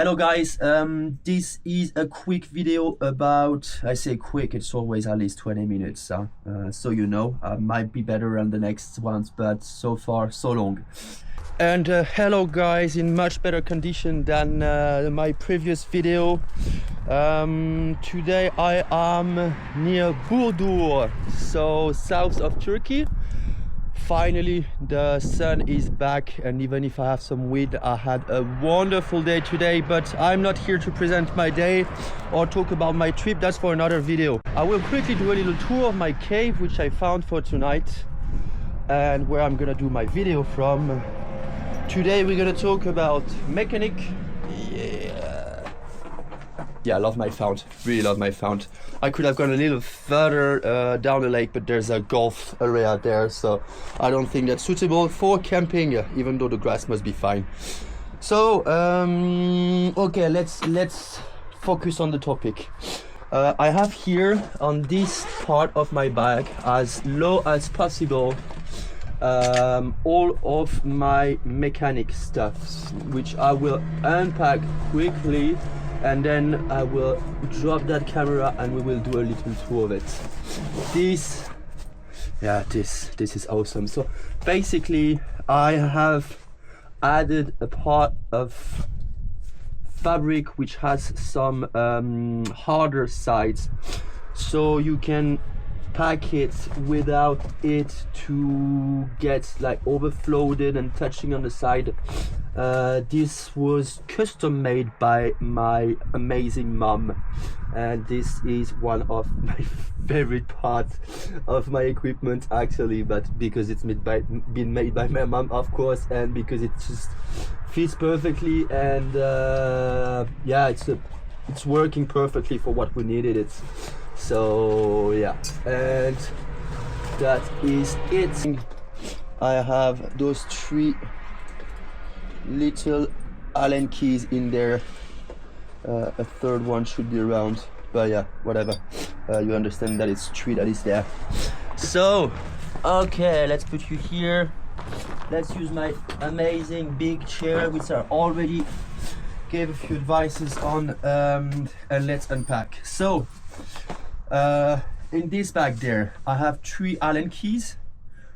Hello guys, this is a quick video about, I say quick, it's always at least 20 minutes, so you know, might be better on the next ones, but so far so long. And hello guys, in much better condition than my previous video. Today I am near Burdur, so south of Turkey. Finally the sun is back, and even if I have some wind, I had a wonderful day today, but I'm not here to present my day or talk about my trip. That's for another video. I will quickly do a little tour of my cave which I found for tonight and where I'm gonna do my video from. Today we're gonna talk about mechanic. Yeah, I love my fount, really love my fount. I could have gone a little further down the lake, but there's a golf area there, so I don't think that's suitable for camping, even though the grass must be fine. So, okay, let's focus on the topic. I have here on this part of my bag, as low as possible, all of my mechanic stuff, which I will unpack quickly, and then I will drop that camera and we will do a little tour of it. This is awesome. So basically I have added a part of fabric which has some harder sides, so you can pack it without it to get like overflowed and touching on the side. This was custom made by my amazing mom, and this is one of my favorite parts of my equipment actually, but because it's been made by my mom, of course, and because it just fits perfectly, and yeah, it's working perfectly for what we needed it. So yeah, and that is it. I have those 3 little Allen keys in there. A third one should be around, but yeah, whatever. You understand that it's 3 that is there. So okay, let's put you here. Let's use my amazing big chair, which I already gave a few advices on, and let's unpack. So in this bag there I have 3 Allen keys,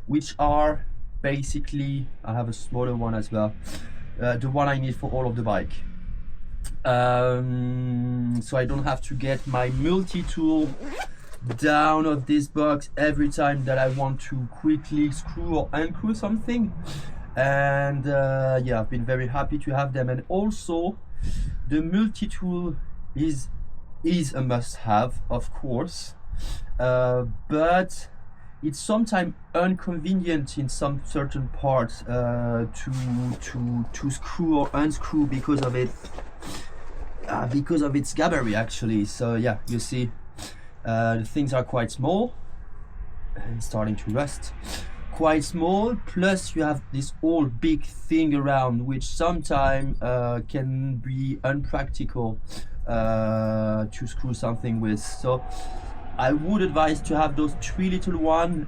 which are basically, I have a smaller one as well, the one I need for all of the bike, so I don't have to get my multi-tool down of this box every time that I want to quickly screw or unscrew something. And yeah, I've been very happy to have them. And also the multi-tool is a must-have, of course, but it's sometimes inconvenient in some certain parts to screw or unscrew because of its gabarit actually. So yeah, you see, the things are quite small and starting to rust. Quite small, plus you have this whole big thing around, which sometimes can be unpractical to screw something with. So I would advise to have those 3 little one,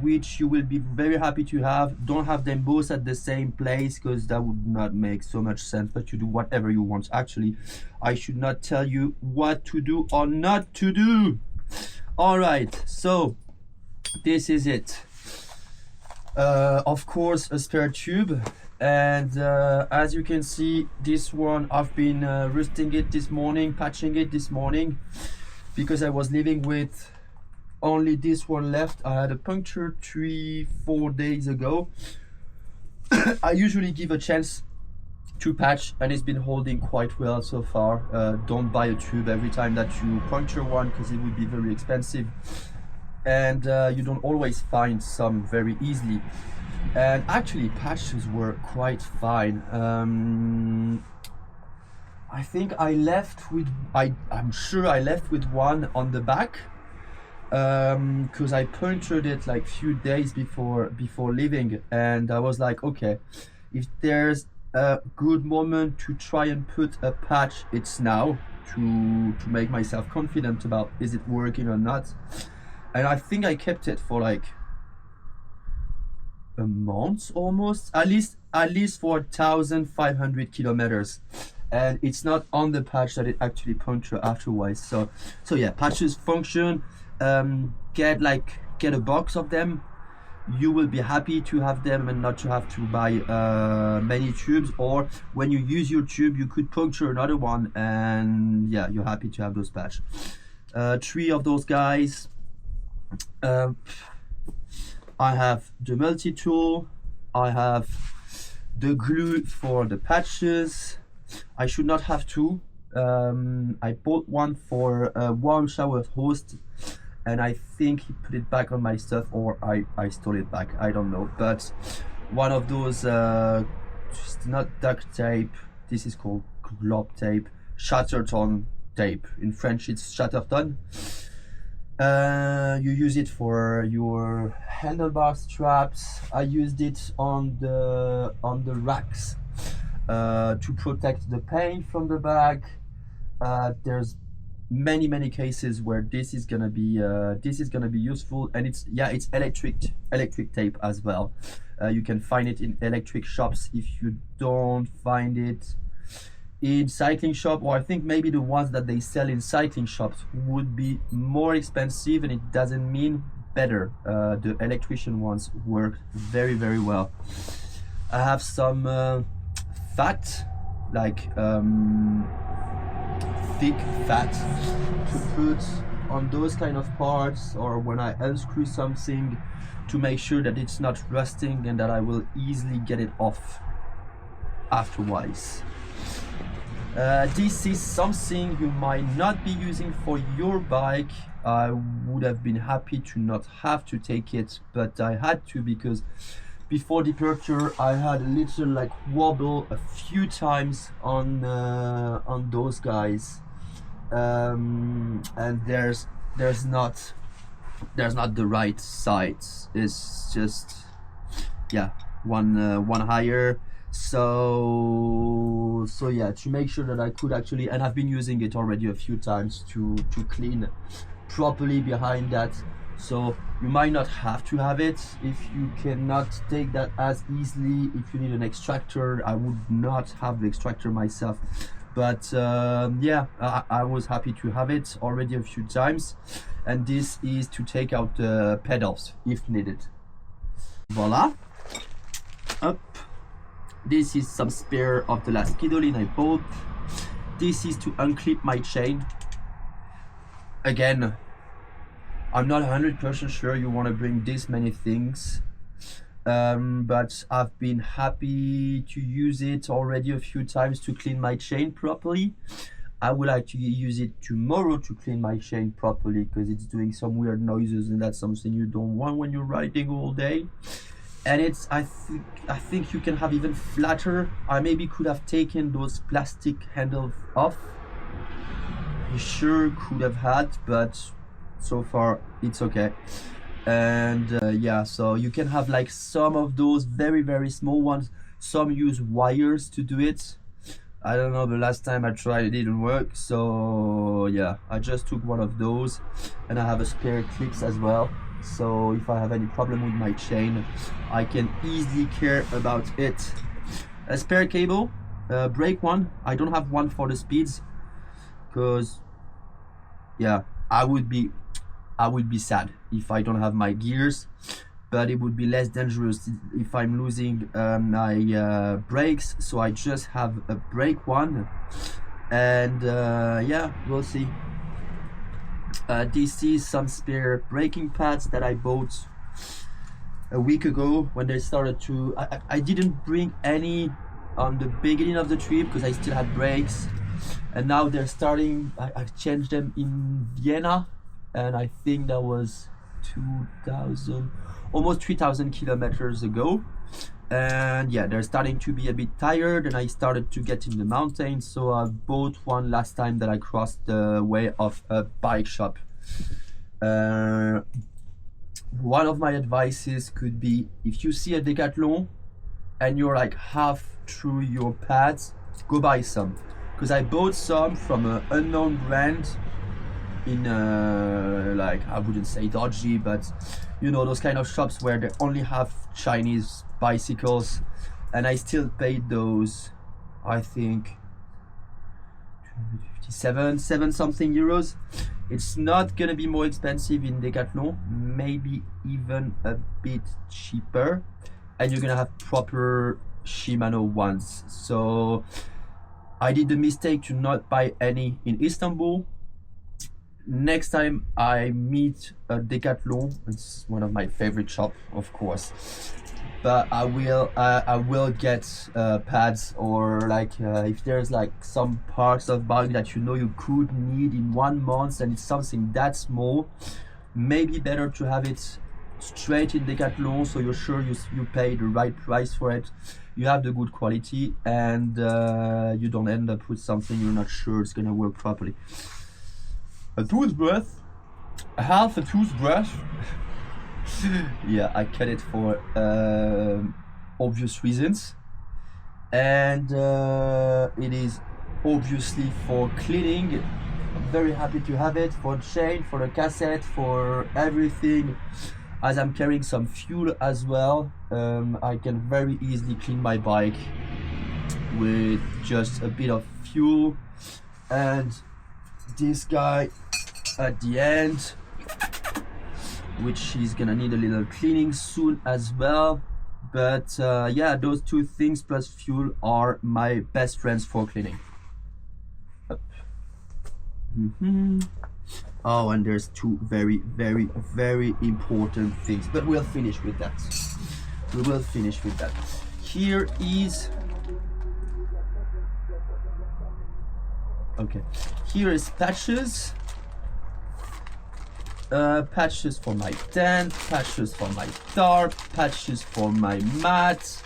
which you will be very happy to have. Don't have them both at the same place, because that would not make so much sense, but you do whatever you want. Actually, I should not tell you what to do or not to do. All right, so this is it. Of course, a spare tube, and as you can see, this one I've been rusting it this morning, patching it this morning, because I was living with only this one left. I had a puncture 3-4 days ago. I usually give a chance to patch, and it's been holding quite well so far. Don't buy a tube every time that you puncture one, because it would be very expensive, and you don't always find some very easily. And actually patches were quite fine. I think I left with, I'm sure I left with one on the back, because I punctured it like few days before leaving, and I was like, okay, if there's a good moment to try and put a patch, it's now, to make myself confident about is it working or not. And I think I kept it for like a month almost, at least for 1,500 kilometers. and it's not on the patch that it actually puncture afterwards. So yeah, patches function. Get a box of them. You will be happy to have them and not to have to buy many tubes, or when you use your tube you could puncture another one, and yeah, you're happy to have those patches. 3 of those guys. I have the multi-tool, I have the glue for the patches. I should not have 2. I bought one for a warm shower host, and I think he put it back on my stuff, or I stole it back, I don't know. But one of those, it's not duct tape, this is called glob tape, Chatterton tape. In French it's Chatterton. You use it for your handlebar straps. I used it on the racks to protect the paint from the bag. There's many cases where this is gonna be useful, and it's electric tape as well. You can find it in electric shops. If you don't find it in cycling shop, or I think maybe the ones that they sell in cycling shops would be more expensive, and it doesn't mean better. The electrician ones work very well. I have some fat, like thick fat, to put on those kind of parts, or when I unscrew something, to make sure that it's not rusting and that I will easily get it off afterwards. This is something you might not be using for your bike. I would have been happy to not have to take it, but I had to, because before departure I had a little like wobble a few times on those guys, and there's not the right side. It's just, yeah, one higher. So yeah, to make sure that I could actually, and I've been using it already a few times to clean properly behind that. So you might not have to have it if you cannot take that as easily. If you need an extractor, I would not have the extractor myself, but yeah, I was happy to have it already a few times. And this is to take out the pedals if needed. Voila. Up. This is some spare of the last Kidolin I bought. This is to unclip my chain. Again, I'm not 100% sure you want to bring this many things, but I've been happy to use it already a few times to clean my chain properly. I will actually use it tomorrow to clean my chain properly, because it's doing some weird noises, and that's something you don't want when you're riding all day. And it's, I think you can have even flatter. I maybe could have taken those plastic handles off. You sure could have had, but so far it's okay. And yeah, so you can have like some of those very small ones. Some use wires to do it. I don't know, the last time I tried it didn't work, so yeah, I just took one of those, and I have a spare clips as well. So if I have any problem with my chain, I can easily care about it. A spare cable, brake one. I don't have one for the speeds, because yeah, I would be sad if I don't have my gears, but it would be less dangerous if I'm losing my brakes. So I just have a brake one, and yeah, we'll see. This is some spare braking pads that I bought a week ago when they started to, I didn't bring any on the beginning of the trip because I still had brakes, and now they're starting. I changed them in Vienna, and I think that was 2,000, almost 3,000 kilometers ago. And yeah, they're starting to be a bit tired, and I started to get in the mountains, so I bought one last time that I crossed the way of a bike shop. One of my advices could be, if you see a Decathlon and you're like half through your pads, go buy some, because I bought some from an unknown brand in like, I wouldn't say dodgy, but you know, those kind of shops where they only have Chinese bicycles, and I still paid those, I think 7 something euros. It's not gonna be more expensive in Decathlon, maybe even a bit cheaper, and you're gonna have proper Shimano ones. So I did the mistake to not buy any in Istanbul. Next time I meet a Decathlon, it's one of my favorite shops, of course, but I will get pads, or like if there's like some parts of bike that you know you could need in 1 month and it's something that small, maybe better to have it straight in Decathlon, so you're sure you pay the right price for it, you have the good quality, and you don't end up with something you're not sure it's gonna work properly. A toothbrush, half a toothbrush. Yeah, I cut it for obvious reasons, and it is obviously for cleaning. I'm very happy to have it for chain, for the cassette, for everything. As I'm carrying some fuel as well, I can very easily clean my bike with just a bit of fuel. And this guy at the end, which is gonna need a little cleaning soon as well, but yeah, those two things plus fuel are my best friends for cleaning. Oh, and there's two very important things, but we'll finish with that. We will finish with that. Here is patches. Patches for my tent, patches for my tarp, patches for my mat,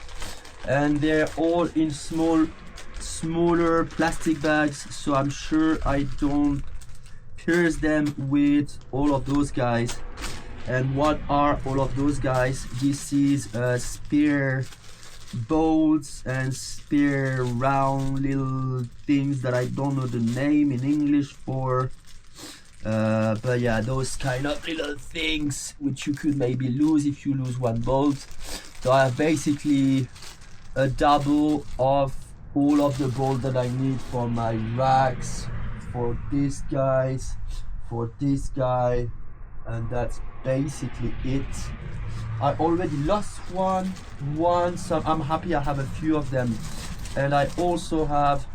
and they're all in smaller plastic bags, so I'm sure I don't pierce them with all of those guys. And what are all of those guys? This is spare bolts and spare round little things that I don't know the name in English for. But yeah, those kind of little things which you could maybe lose if you lose one bolt. So I have basically a double of all of the bolts that I need for my racks, for these guys, for this guy, and that's basically it. I already lost one, so I'm happy I have a few of them. And I also have,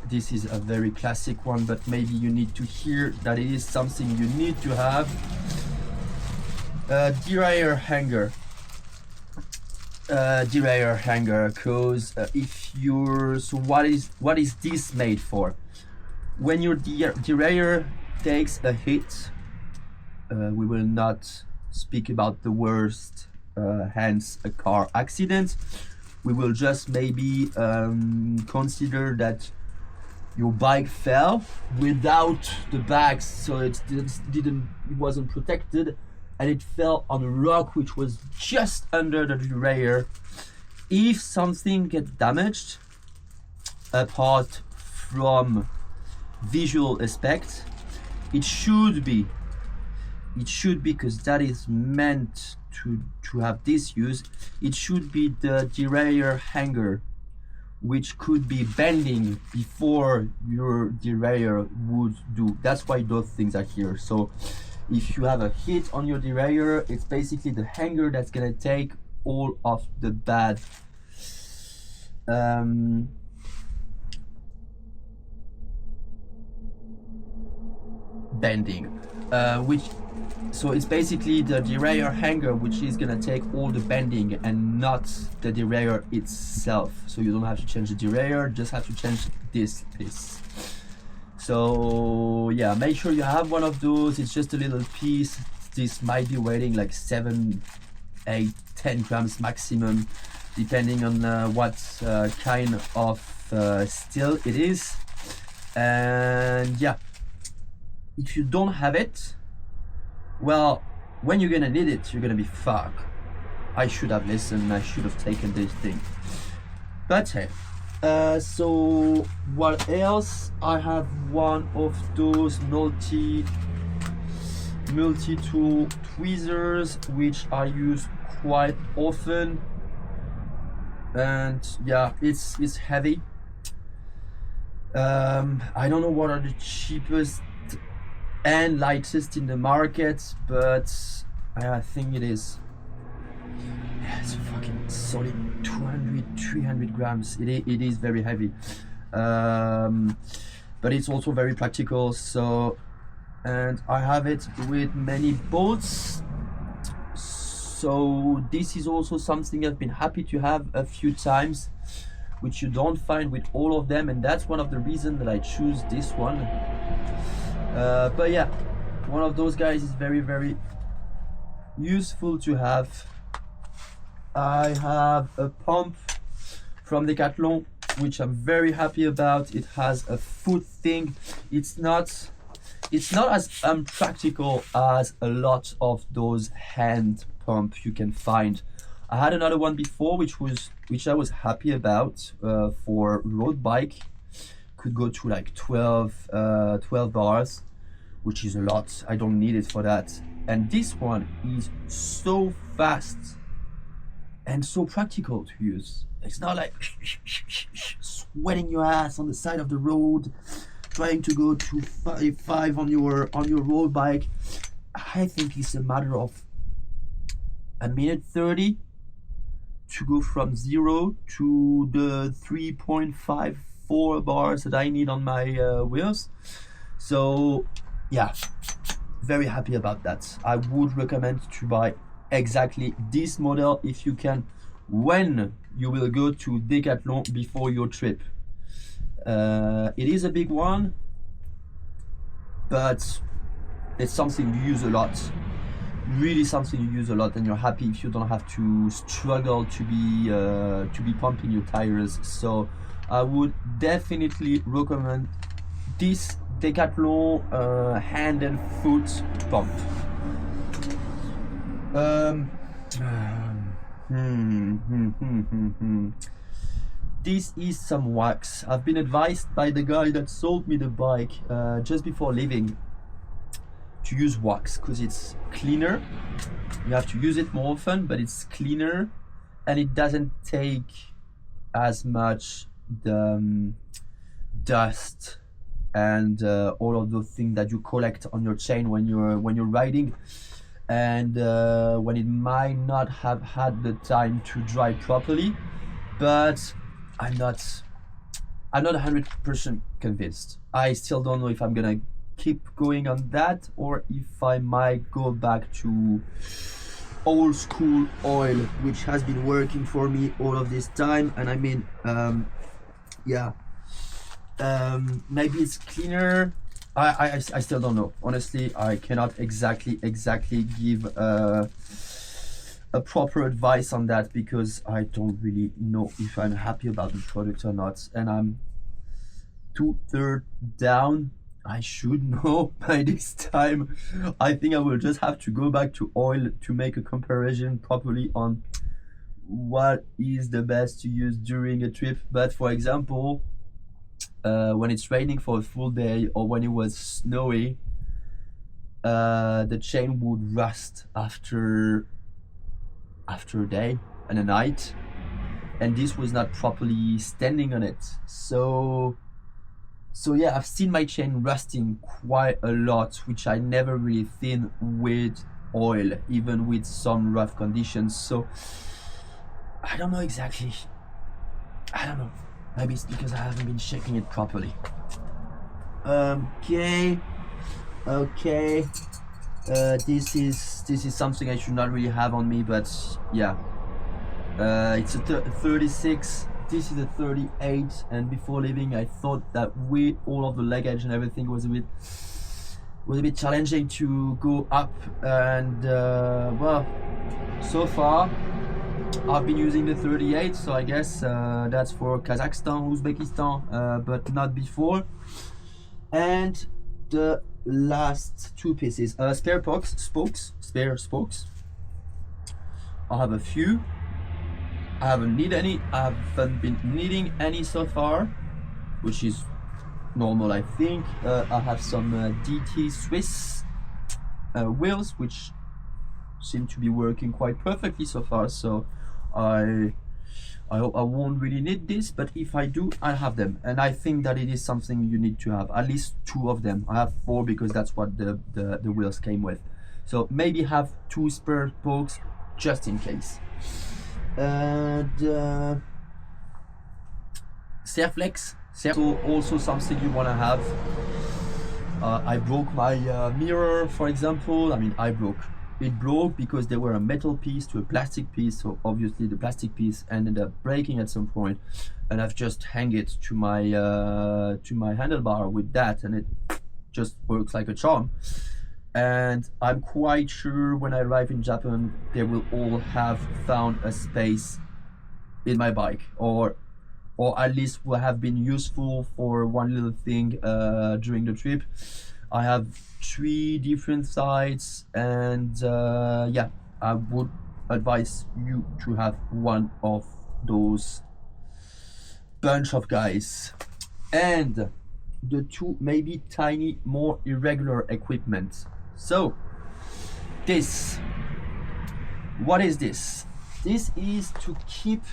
this is a very classic one, but maybe you need to hear that it is something you need to have. Derailleur hanger. Derailleur hanger, because if you're, so what is this made for? When your derailleur takes a hit, we will not speak about the worst, hence a car accident. We will just maybe consider that your bike fell without the bags, so it wasn't protected, and it fell on a rock which was just under the derailleur. If something gets damaged, apart from visual aspect, it should be, because that is meant to have this use, it should be the derailleur hanger, which could be bending before your derailleur would do. That's why those things are here. So if you have a hit on your derailleur, it's basically the hanger that's gonna take all of the bad bending, so it's basically the derailleur hanger which is gonna take all the bending and not the derailleur itself. So you don't have to change the derailleur, just have to change this piece. So yeah, make sure you have one of those. It's just a little piece. This might be weighing like 7, 8, 10 grams maximum, depending on what kind of steel it is. And yeah, if you don't have it, well, when you're gonna need it, you're gonna be fucked. I should have listened, I should have taken this thing. But hey, so what else? I have one of those multi-tool tweezers, which I use quite often. And yeah, it's heavy. I don't know what are the cheapest and lightest in the market, but I think it is. Yeah, it's a fucking solid 200, 300 grams. It is very heavy, but it's also very practical. So, and I have it with many boats. So this is also something I've been happy to have a few times, which you don't find with all of them, and that's one of the reasons that I choose this one. But yeah, one of those guys is very, very useful to have. I have a pump from Decathlon, which I'm very happy about. It has a foot thing. It's not as unpractical as a lot of those hand pump you can find. I had another one before, which I was happy about for road bike. Could go to like 12 bars, which is a lot. I don't need it for that. And this one is so fast and so practical to use. It's not like sweating your ass on the side of the road, trying to go to 5 on your road bike. I think it's a matter of a minute 30 to go from 0 to the 3.54 bars that I need on my wheels. So yeah, very happy about that. I would recommend to buy exactly this model if you can, when you will go to Decathlon before your trip. It is a big one, but it's something you use a lot. Really something you use a lot, and you're happy if you don't have to struggle to be pumping your tires. So I would definitely recommend this Decathlon hand and foot pump. This is some wax. I've been advised by the guy that sold me the bike just before leaving to use wax because it's cleaner. You have to use it more often, but it's cleaner and it doesn't take as much dust and all of those things that you collect on your chain when you're riding, and when it might not have had the time to dry properly. But I'm not 100% convinced. I still don't know if I'm gonna keep going on that or if I might go back to old school oil, which has been working for me all of this time. And I mean, maybe it's cleaner. I still don't know. Honestly, I cannot exactly give a proper advice on that because I don't really know if I'm happy about the product or not. And I'm 2/3 down. I should know by this time. I think I will just have to go back to oil to make a comparison properly on what is the best to use during a trip. But for example, when it's raining for a full day or when it was snowy, the chain would rust after a day and a night, and this was not properly standing on it. So yeah, I've seen my chain rusting quite a lot, which I never really seen with oil, even with some rough conditions. So I don't know exactly. I don't know. Maybe it's because I haven't been checking it properly. Okay. This is something I should not really have on me, but yeah. It's a 36. This is a 38, and before leaving I thought that with all of the luggage and everything was a bit challenging to go up, and well, so far I've been using the 38, so I guess that's for Kazakhstan, Uzbekistan, but not before. And the last two pieces, spare spokes. I have a few. I haven't been needing any so far, which is normal, I think. I have some DT Swiss wheels, which seem to be working quite perfectly so far. So I I hope I won't really need this, but if I do, I'll have them. And I think that it is something you need to have, at least 2 of them. I have 4 because that's what the wheels came with. So maybe have 2 spare spokes just in case. And Serflex, so also something you want to have. I broke my mirror, for example. I mean, it broke because there were a metal piece to a plastic piece, so obviously the plastic piece ended up breaking at some point, and I've just hung it to my handlebar with that, and it just works like a charm. And I'm quite sure when I arrive in Japan, they will all have found a space in my bike, or at least will have been useful for one little thing during the trip. I have 3 different sides, and yeah, I would advise you to have one of those bunch of guys. And the 2 maybe tiny, more irregular equipment. So this, what is this? This is to keep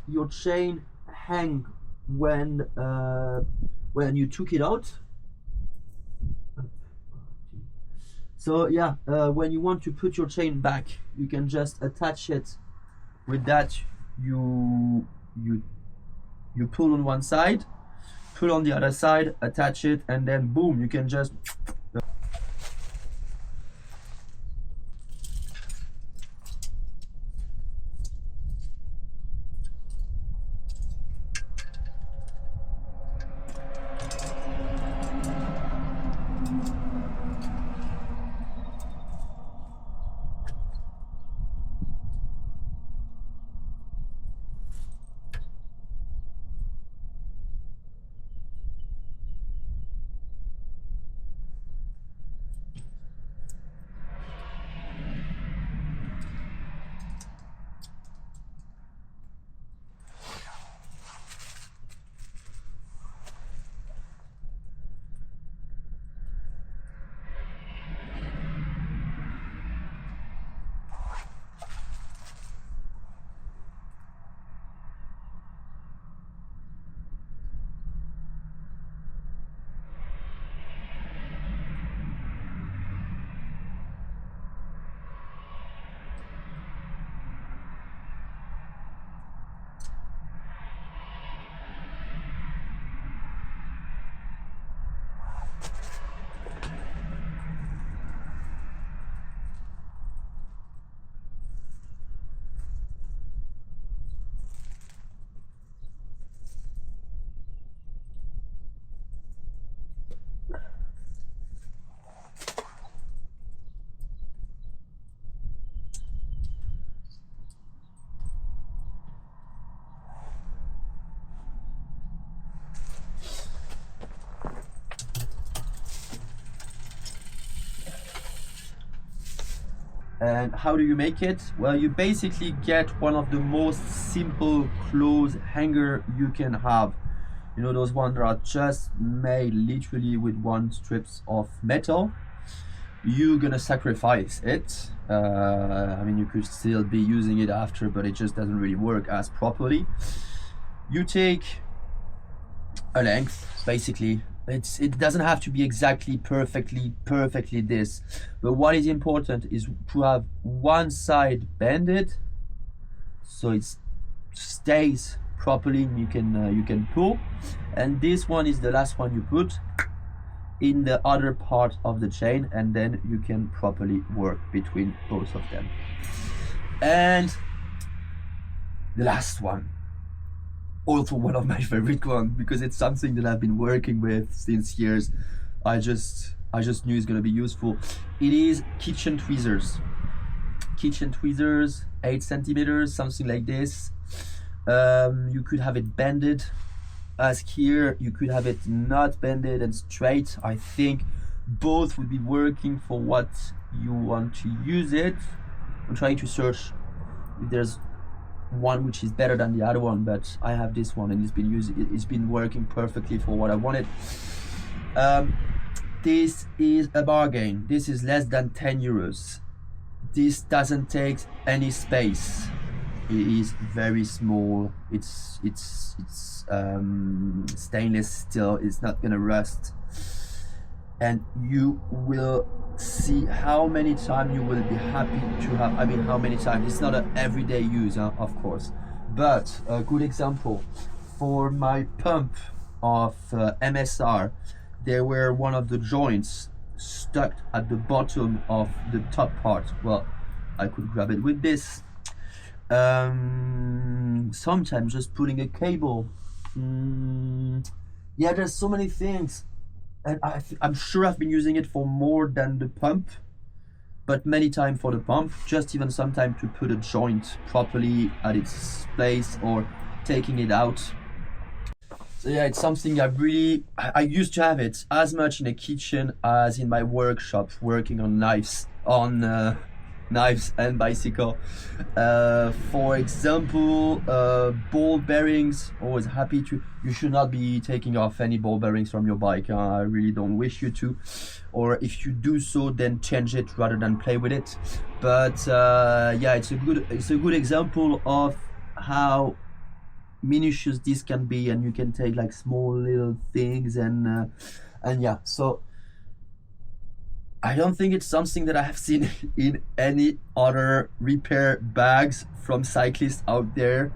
your chain hang when you took it out. So yeah, when you want to put your chain back, you can just attach it with that. You pull on one side, pull on the other side, attach it, and then boom, you can just And how do you make it? Well, you basically get one of the most simple clothes hanger you can have. You know, those ones that are just made literally with 1 strips of metal. You're gonna sacrifice it. I mean, you could still be using it after, but it just doesn't really work as properly. You take a length, basically. It doesn't have to be exactly perfectly this, but what is important is to have one side bended so it stays properly, and you can pull, and this one is the last one you put in the other part of the chain, and then you can properly work between both of them. And the last one, also one of my favorite ones, because it's something that I've been working with since years. I just knew it's gonna be useful. It is kitchen tweezers. 8 centimeters, something like this. You could have it bended as here. You could have it not bended and straight. I think both would be working for what you want to use it. I'm trying to search if there's one which is better than the other one, but I have this one and it's been working perfectly for what I wanted. This is a bargain. This is less than 10 euros. This doesn't take any space It is very small. It's stainless steel. It's not gonna rust, and you will see how many times you will be happy to have. I mean, how many times? It's not an everyday use, of course, but a good example for my pump of MSR. There were one of the joints stuck at the bottom of the top part. Well, I could grab it with this. Sometimes just putting a cable. Yeah, there's so many things, and I'm sure I've been using it for more than the pump, but many times for the pump, just even sometimes to put a joint properly at its place or taking it out. So yeah, it's something I used to have it as much in the kitchen as in my workshop, working on knives and bicycle. For example, ball bearings, always happy to. You should not be taking off any ball bearings from your bike. I really don't wish you to, or if you do so, then change it rather than play with it. But yeah, it's a good example of how minutious this can be, and you can take like small little things, and yeah, so I don't think it's something that I have seen in any other repair bags from cyclists out there.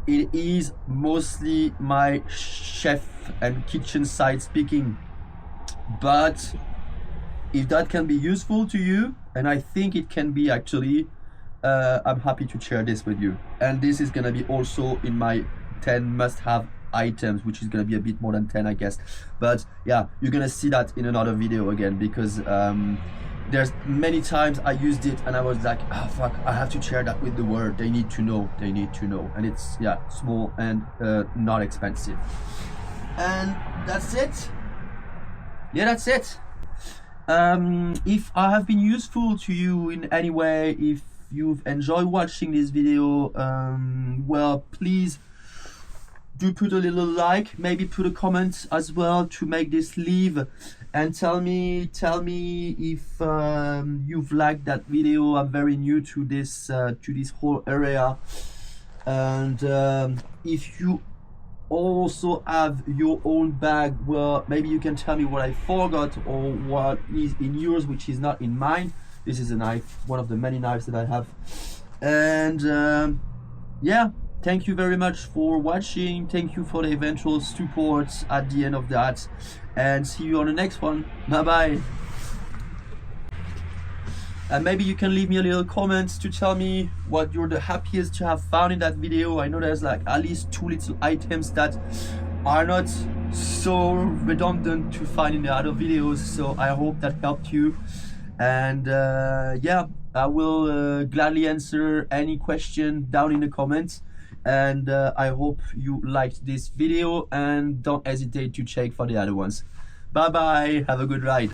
It is mostly my chef and kitchen side speaking, but if that can be useful to you, and I think it can be actually, I'm happy to share this with you. And this is gonna be also in my 10 must-have items, which is gonna be a bit more than 10, I guess. But yeah, you're gonna see that in another video again, because there's many times I used it and I was like, ah, fuck, I have to share that with the world. They need to know. And it's, yeah, small and not expensive. And that's it. Yeah, that's it. If I have been useful to you in any way, if you've enjoyed watching this video, well, please do put a little like, maybe put a comment as well to make this live, and tell me if you've liked that video. I'm very new to this whole area, and if you also have your own bag, well, maybe you can tell me what I forgot or what is in yours which is not in mine. This is a knife, one of the many knives that I have. And yeah, thank you very much for watching. Thank you for the eventual support at the end of that, and see you on the next one. Bye bye. And maybe you can leave me a little comment to tell me what you're the happiest to have found in that video. I know there's like at least 2 little items that are not so redundant to find in the other videos, so I hope that helped you. And yeah, I will gladly answer any question down in the comments. And I hope you liked this video, and don't hesitate to check for the other ones. Bye bye, have a good ride.